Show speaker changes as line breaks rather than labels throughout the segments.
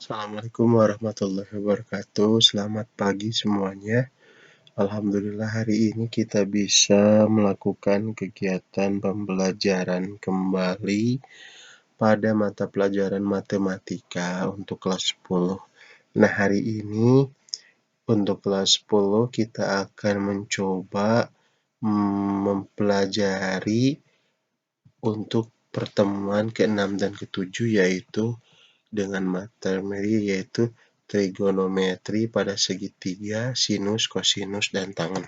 Assalamualaikum warahmatullahi wabarakatuh. Selamat pagi semuanya. Alhamdulillah hari ini kita bisa melakukan kegiatan pembelajaran kembali pada mata pelajaran matematika untuk kelas 10. Nah, hari ini untuk kelas 10 kita akan mencoba mempelajari untuk pertemuan ke-6 dan ke-7 yaitu dengan materi yaitu trigonometri pada segitiga, sinus, kosinus, dan tangen.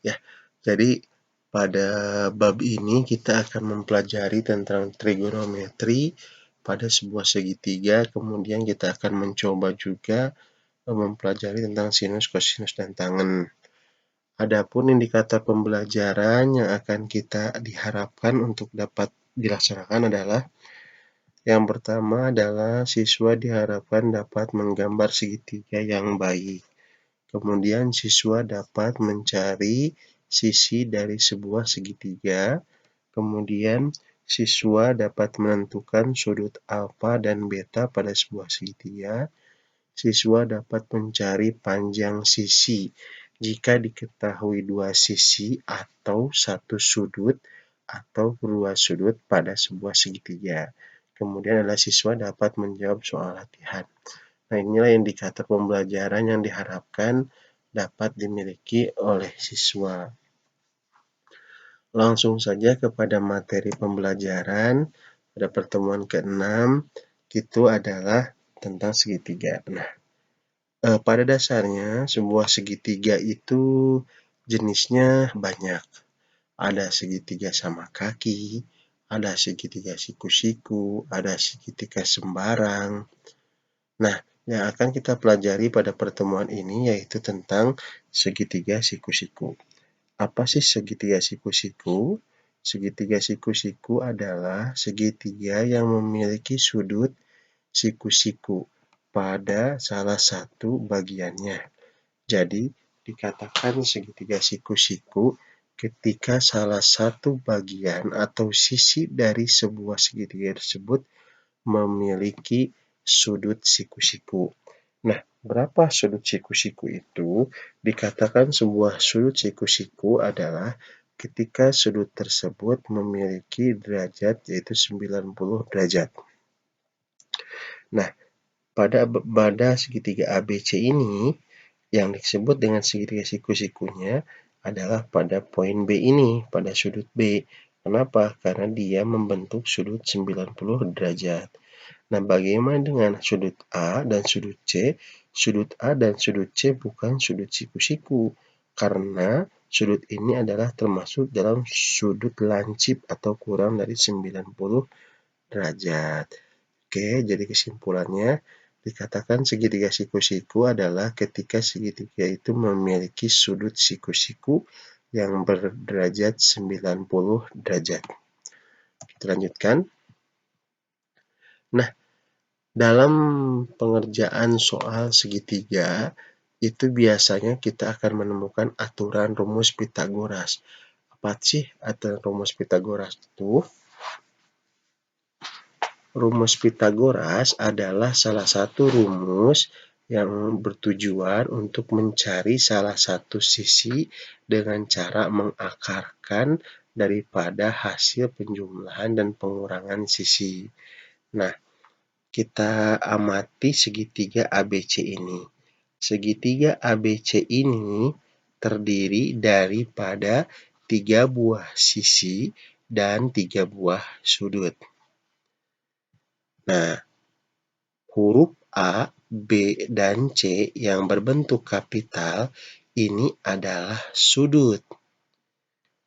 Ya, jadi pada bab ini kita akan mempelajari tentang trigonometri pada sebuah segitiga, kemudian kita akan mencoba juga mempelajari tentang sinus, kosinus, dan tangen. Adapun indikator pembelajaran yang akan kita diharapkan untuk dapat dilaksanakan adalah yang pertama adalah siswa diharapkan dapat menggambar segitiga yang baik. Kemudian siswa dapat mencari sisi dari sebuah segitiga. Kemudian siswa dapat menentukan sudut alfa dan beta pada sebuah segitiga. Siswa dapat mencari panjang sisi jika diketahui dua sisi atau satu sudut atau dua sudut pada sebuah segitiga. Kemudian adalah siswa dapat menjawab soal latihan. Nah, inilah indikator pembelajaran yang diharapkan dapat dimiliki oleh siswa. Langsung saja kepada materi pembelajaran pada pertemuan ke-6, itu adalah tentang segitiga. Nah, pada dasarnya sebuah segitiga itu jenisnya banyak. Ada segitiga sama kaki, ada segitiga siku-siku, ada segitiga sembarang. Nah, yang akan kita pelajari pada pertemuan ini yaitu tentang segitiga siku-siku. Apa sih segitiga siku-siku? Segitiga siku-siku adalah segitiga yang memiliki sudut siku-siku pada salah satu bagiannya. Jadi, dikatakan segitiga siku-siku ketika salah satu bagian atau sisi dari sebuah segitiga tersebut memiliki sudut siku-siku. Nah, berapa sudut siku-siku itu? Dikatakan sebuah sudut siku-siku adalah ketika sudut tersebut memiliki derajat yaitu 90 derajat. Nah, pada segitiga ABC ini yang disebut dengan segitiga siku-sikunya adalah pada poin B ini, pada sudut B. Kenapa? Karena dia membentuk sudut 90 derajat. Nah, bagaimana dengan sudut A dan sudut C? Sudut A dan sudut C bukan sudut siku-siku, karena sudut ini adalah termasuk dalam sudut lancip atau kurang dari 90 derajat. Oke, jadi kesimpulannya, dikatakan segitiga siku-siku adalah ketika segitiga itu memiliki sudut siku-siku yang berderajat 90 derajat. Kita lanjutkan. Nah, dalam pengerjaan soal segitiga, itu biasanya kita akan menemukan aturan rumus Pitagoras. Apa sih aturan rumus Pitagoras itu? Rumus Pitagoras adalah salah satu rumus yang bertujuan untuk mencari salah satu sisi dengan cara mengakarkan daripada hasil penjumlahan dan pengurangan sisi. Nah, kita amati segitiga ABC ini. Segitiga ABC ini terdiri daripada 3 buah sisi dan 3 buah sudut. Nah, huruf A, B, dan C yang berbentuk kapital ini adalah sudut.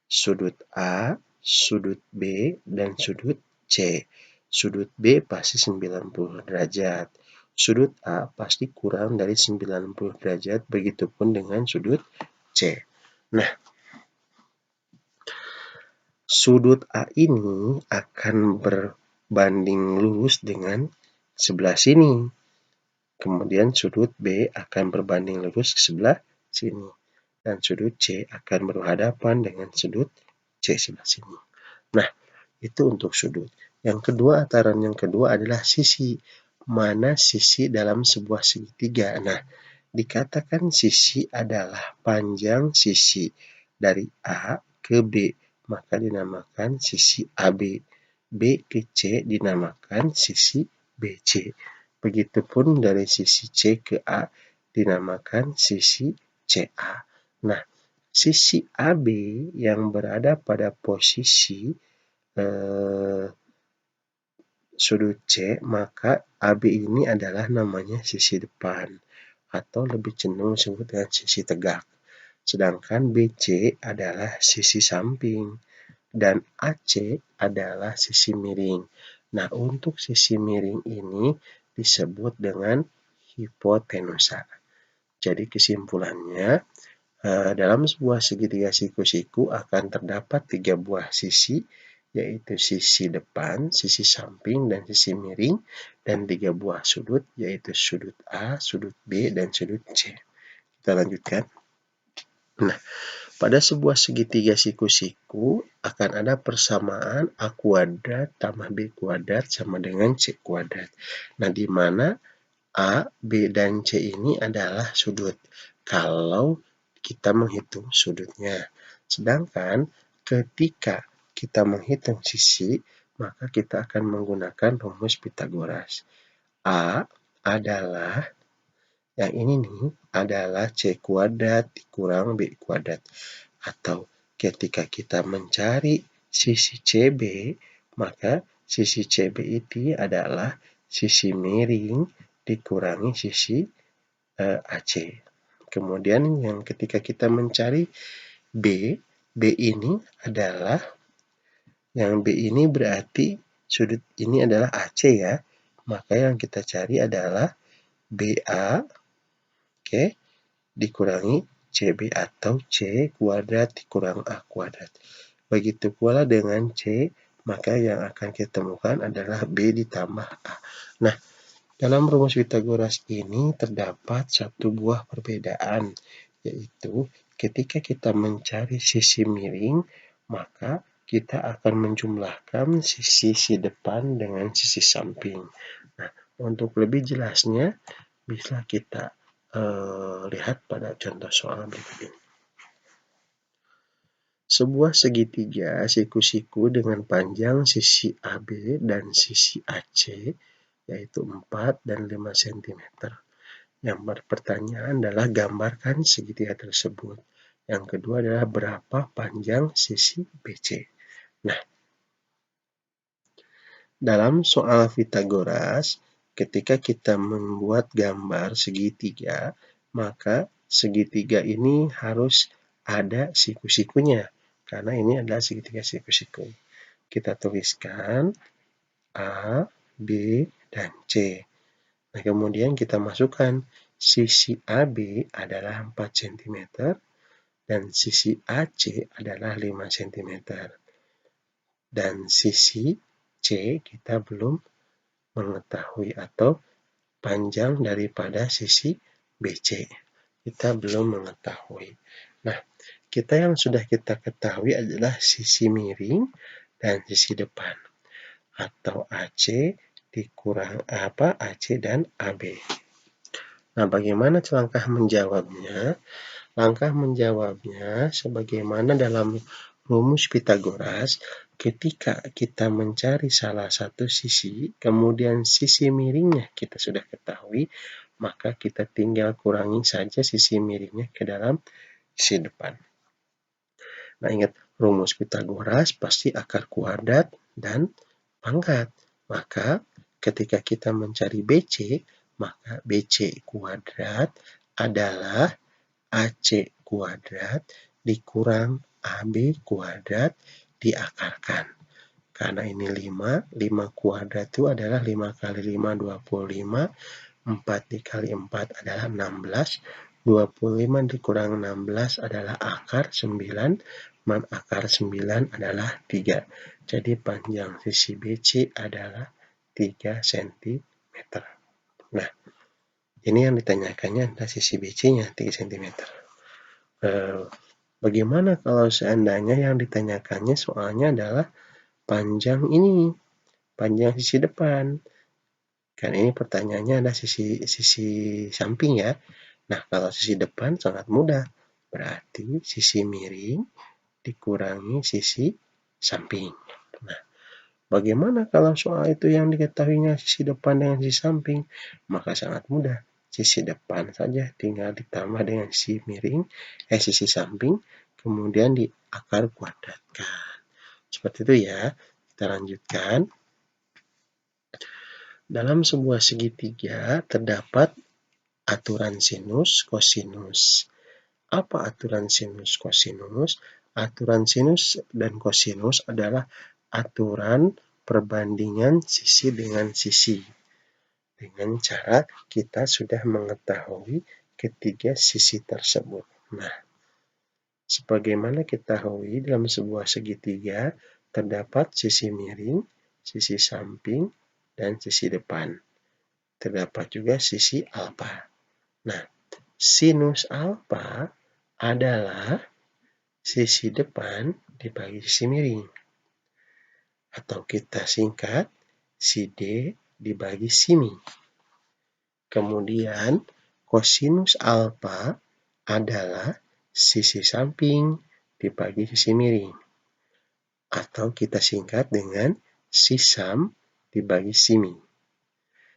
Sudut A, sudut B, dan sudut C. Sudut B pasti 90 derajat. Sudut A pasti kurang dari 90 derajat, begitupun dengan sudut C. Nah, sudut A ini akan berbanding lurus dengan sebelah sini. Kemudian sudut B akan berbanding lurus ke sebelah sini. Dan sudut C akan berhadapan dengan sudut C sebelah sini. Nah, itu untuk sudut. Yang kedua, aturan yang kedua adalah sisi. mana sisi dalam sebuah segitiga. Nah, dikatakan sisi adalah panjang sisi dari A ke B, maka dinamakan sisi AB. B ke C dinamakan sisi BC. Begitupun dari sisi C ke A dinamakan sisi CA. Nah, sisi AB yang berada pada posisi sudut C, maka AB ini adalah namanya sisi depan, atau lebih cenderung disebut dengan sisi tegak. Sedangkan BC adalah sisi samping, dan AC adalah sisi miring. Nah, untuk sisi miring ini disebut dengan hipotenusa. Jadi kesimpulannya, dalam sebuah segitiga siku-siku akan terdapat 3 buah sisi, yaitu sisi depan, sisi samping, dan sisi miring, dan 3 buah sudut, yaitu sudut A, sudut B, dan sudut C. Kita lanjutkan. Nah, pada sebuah segitiga siku-siku akan ada persamaan A kuadrat tambah B kuadrat sama dengan C kuadrat. Nah, di mana A, B, dan C ini adalah sudut kalau kita menghitung sudutnya. Sedangkan ketika kita menghitung sisi, maka kita akan menggunakan rumus Pythagoras. A adalah, yang ini nih, adalah C kuadrat dikurang B kuadrat. Atau ketika kita mencari sisi CB, maka sisi CB itu adalah sisi miring dikurangi sisi AC. Kemudian yang ketika kita mencari B, B ini adalah, yang B ini berarti sudut ini adalah AC ya. Maka yang kita cari adalah BA, oke, dikurangi CB atau C kuadrat dikurang A kuadrat. Begitu pula dengan C, maka yang akan kita temukan adalah B ditambah A. Nah, dalam rumus Pythagoras ini terdapat satu buah perbedaan, yaitu ketika kita mencari sisi miring, maka kita akan menjumlahkan sisi depan dengan sisi samping. Nah, untuk lebih jelasnya, bisa kita lihat pada contoh soal berikut ini. Sebuah segitiga siku-siku dengan panjang sisi AB dan sisi AC, yaitu 4 dan 5 cm. Yang pertanyaan adalah gambarkan segitiga tersebut. Yang kedua adalah berapa panjang sisi BC. Nah, dalam soal Pythagoras, ketika kita membuat gambar segitiga, maka segitiga ini harus ada siku-sikunya, karena ini adalah segitiga siku-siku. Kita tuliskan A, B, dan C. Nah, kemudian kita masukkan sisi AB adalah 4 cm dan sisi AC adalah 5 cm. Dan sisi C kita belum mengetahui, atau panjang daripada sisi BC kita belum mengetahui. Nah, yang sudah kita ketahui adalah sisi miring dan sisi depan, atau AC dikurang AC dan AB. Nah, bagaimana langkah menjawabnya? Langkah menjawabnya sebagaimana dalam rumus Pythagoras, ketika kita mencari salah satu sisi, kemudian sisi miringnya kita sudah ketahui, maka kita tinggal kurangi saja sisi miringnya ke dalam sisi depan. Nah, ingat, rumus Pythagoras pasti akar kuadrat dan pangkat. Maka ketika kita mencari BC, maka BC kuadrat adalah AC kuadrat dikurang AB kuadrat diakarkan. Karena ini 5 kuadrat itu adalah 5 kali 5, 25, 4 dikali 4 adalah 16, 25 dikurang 16 adalah akar 9, akar 9 adalah 3. Jadi panjang sisi BC adalah 3 cm. Nah, ini yang ditanyakannya adalah sisi BC-nya 3 cm. Bagaimana kalau seandainya yang ditanyakannya soalnya adalah panjang ini, panjang sisi depan? Kan ini pertanyaannya ada sisi samping ya. Nah, kalau sisi depan sangat mudah. Berarti sisi miring dikurangi sisi samping. Nah, bagaimana kalau soal itu yang diketahuinya sisi depan dengan sisi samping? Maka sangat mudah. Sisi depan saja tinggal ditambah dengan sisi miring, sisi samping, kemudian diakar kuadratkan. Seperti itu ya. Kita lanjutkan. Dalam sebuah segitiga terdapat aturan sinus kosinus. Apa aturan sinus kosinus? Aturan sinus dan kosinus adalah aturan perbandingan sisi dengan sisi. Dengan cara kita sudah mengetahui ketiga sisi tersebut. Nah, sebagaimana kita ketahui dalam sebuah segitiga terdapat sisi miring, sisi samping, dan sisi depan. Terdapat juga sisi alfa. Nah, sinus alfa adalah sisi depan dibagi sisi miring. Atau kita singkat, si D dibagi simi. Kemudian, kosinus alfa adalah sisi samping dibagi sisi miring. Atau kita singkat dengan sisam dibagi simi.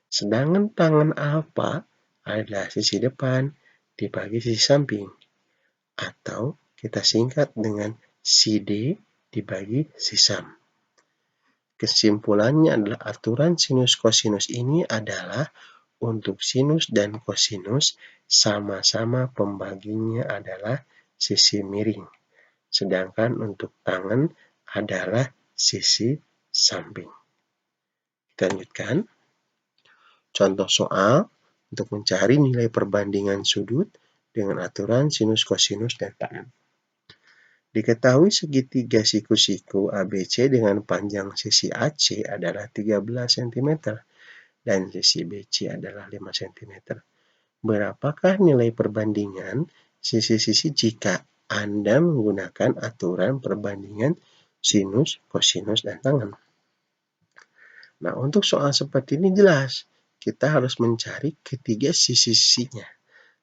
Sedangkan tangen alfa adalah sisi depan dibagi sisi samping. Atau kita singkat dengan CD dibagi sisam. Kesimpulannya adalah aturan sinus kosinus ini adalah untuk sinus dan kosinus sama-sama pembaginya adalah sisi miring. Sedangkan untuk tangen adalah sisi samping. Kita lanjutkan. Contoh soal untuk mencari nilai perbandingan sudut dengan aturan sinus, kosinus, dan tangen. Diketahui segitiga siku-siku ABC dengan panjang sisi AC adalah 13 cm dan sisi BC adalah 5 cm. Berapakah nilai perbandingan sisi-sisi jika Anda menggunakan aturan perbandingan sinus, kosinus, dan tangen? Nah, untuk soal seperti ini jelas. Kita harus mencari ketiga sisi-sisinya.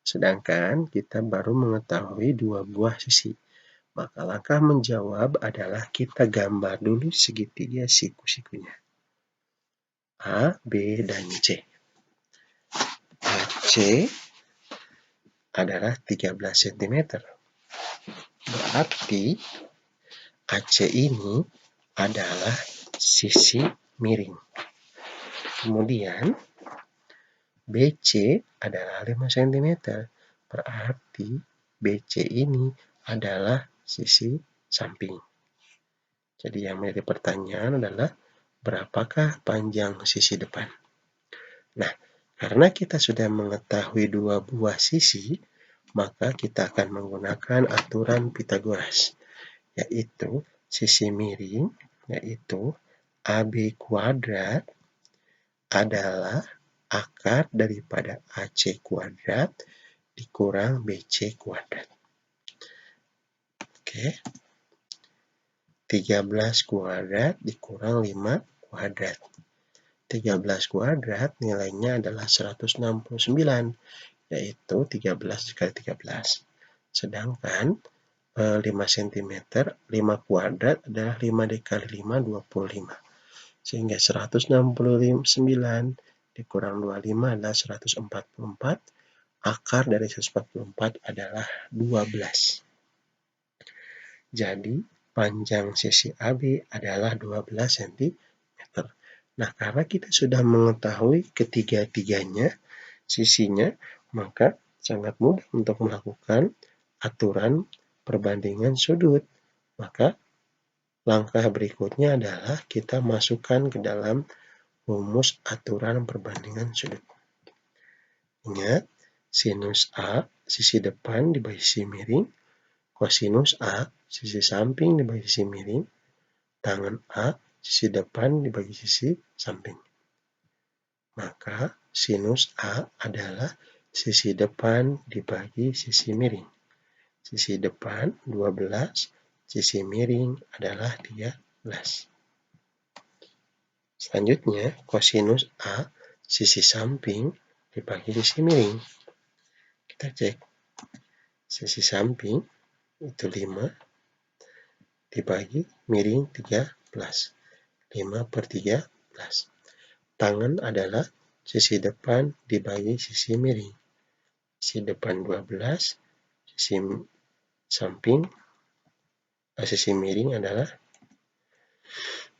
Sedangkan kita baru mengetahui dua buah sisi. Maka langkah menjawab adalah kita gambar dulu segitiga siku-sikunya. A, B, dan C. AC adalah 13 cm. Berarti AC ini adalah sisi miring. Kemudian BC adalah 5 cm. Berarti BC ini adalah sisi samping. Jadi yang menjadi pertanyaan adalah berapakah panjang sisi depan? Nah, karena kita sudah mengetahui dua buah sisi, maka kita akan menggunakan aturan Pythagoras, yaitu sisi miring, yaitu AB kuadrat adalah akar daripada AC kuadrat dikurang BC kuadrat. Oke. 13 kuadrat dikurang 5 kuadrat. 13 kuadrat nilainya adalah 169, yaitu 13 dikali 13. Sedangkan 5 cm, 5 kuadrat adalah 5 dikali 5, 25. Sehingga 169 dikurang 25 adalah 144. Akar dari 144 adalah 12. Jadi, panjang sisi AB adalah 12 cm. Nah, karena kita sudah mengetahui ketiga-tiganya sisinya, maka sangat mudah untuk melakukan aturan perbandingan sudut. Maka langkah berikutnya adalah kita masukkan ke dalam rumus aturan perbandingan sudut. Ingat, sinus A sisi depan dibagi sisi miring, kosinus A sisi samping dibagi sisi miring, tangen A sisi depan dibagi sisi samping. Maka sinus A adalah sisi depan dibagi sisi miring. Sisi depan 12, sisi miring adalah 13. Selanjutnya, kosinus A sisi samping dibagi sisi miring. Kita cek. Sisi samping itu 5 dibagi miring 13. 5/13. Tangan adalah sisi depan dibagi sisi miring. Sisi depan 12, sisi samping, sisi miring adalah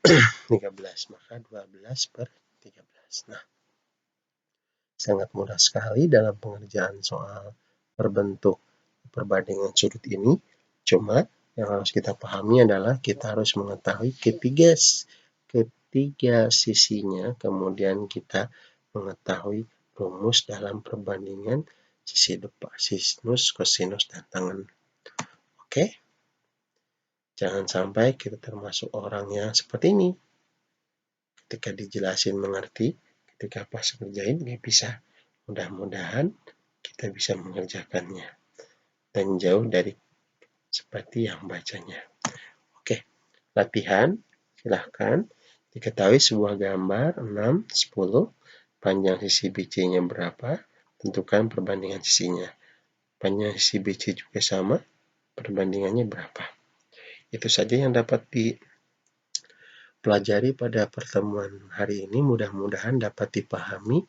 13. Maka 12/13. Nah, sangat mudah sekali dalam pengerjaan soal berbentuk perbandingan sudut ini. Cuma yang harus kita pahami adalah kita harus mengetahui ketiga sisinya, kemudian kita mengetahui rumus dalam perbandingan sisi depan, sinus, kosinus, dan tangan. Oke? Jangan sampai kita termasuk orang yang seperti ini. Ketika dijelasin mengerti, ketika pas ngerjain nggak bisa. Mudah-mudahan kita bisa mengerjakannya dan jauh dari seperti yang bacanya. Oke, latihan. Silahkan diketahui sebuah gambar 6, 10, panjang sisi BC-nya berapa, tentukan perbandingan sisinya. Panjang sisi BC juga sama, perbandingannya berapa. Itu saja yang dapat dipelajari pada pertemuan hari ini. Mudah-mudahan dapat dipahami.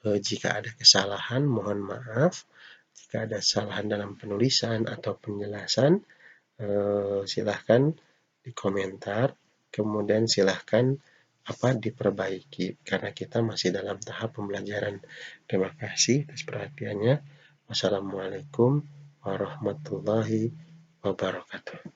Jika ada kesalahan, mohon maaf. Jika ada kesalahan dalam penulisan atau penjelasan, silahkan di komentar. Kemudian silahkan diperbaiki karena kita masih dalam tahap pembelajaran. Terima kasih atas perhatiannya. Wassalamualaikum warahmatullahi wabarakatuh.